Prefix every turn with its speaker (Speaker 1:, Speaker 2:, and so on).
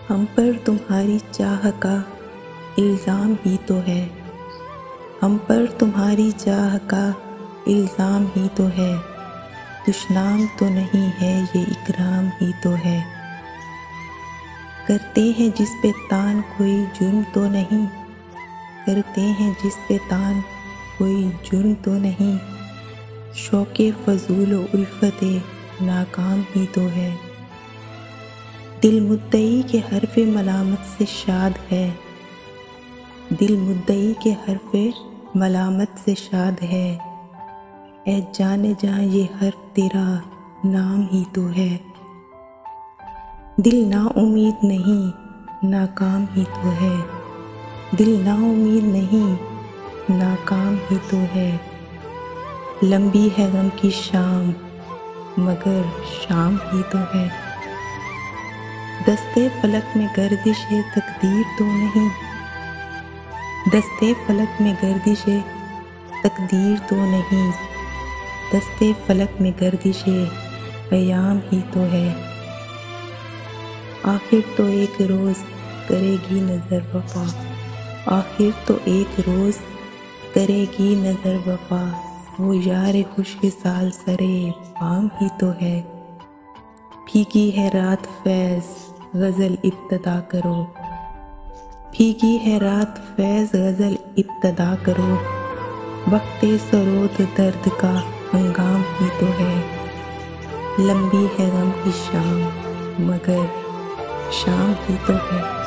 Speaker 1: ہم پر تمہاری چاہ کا الزام ہی تو ہے، ہم پر تمہاری چاہ کا الزام ہی تو ہے، دشنام تو نہیں ہے یہ اکرام ہی تو ہے۔ کرتے ہیں جس پہ طعن کوئی جرم تو نہیں، کرتے ہیں جس پہ طعن کوئی جرم تو نہیں، شوق فضول و الفت ناکام ہی تو ہے۔ دل مدعی کے حرف ملامت سے شاد ہے، دل مدعی کے حرف ملامت سے شاد ہے، اے جان جہاں یہ حرف تیرا نام ہی تو ہے۔ دل نا امید نہیں ناکام ہی تو ہے، دل نا امید نہیں ناکام ہی تو ہے، لمبی ہے غم کی شام مگر شام ہی تو ہے۔ دستے فلک میں گردش تقدیر تو نہیں، دستے فلک میں گردش تقدیر تو نہیں، دستے فلک میں گردش ایام ہی تو ہے۔ آخر تو ایک روز کرے گی نظر وفا، آخر تو ایک روز کرے گی نظر وفا، وہ یار خوش وصال سرے بام ہی تو ہے۔ بھیگی ہے رات فیض غزل ابتدا کرو، بھیگی ہے رات فیض غزل ابتدا کرو، وقت سرود درد کا ہنگام ہی تو ہے، لمبی ہے غم کی شام مگر شام ہی تو ہے۔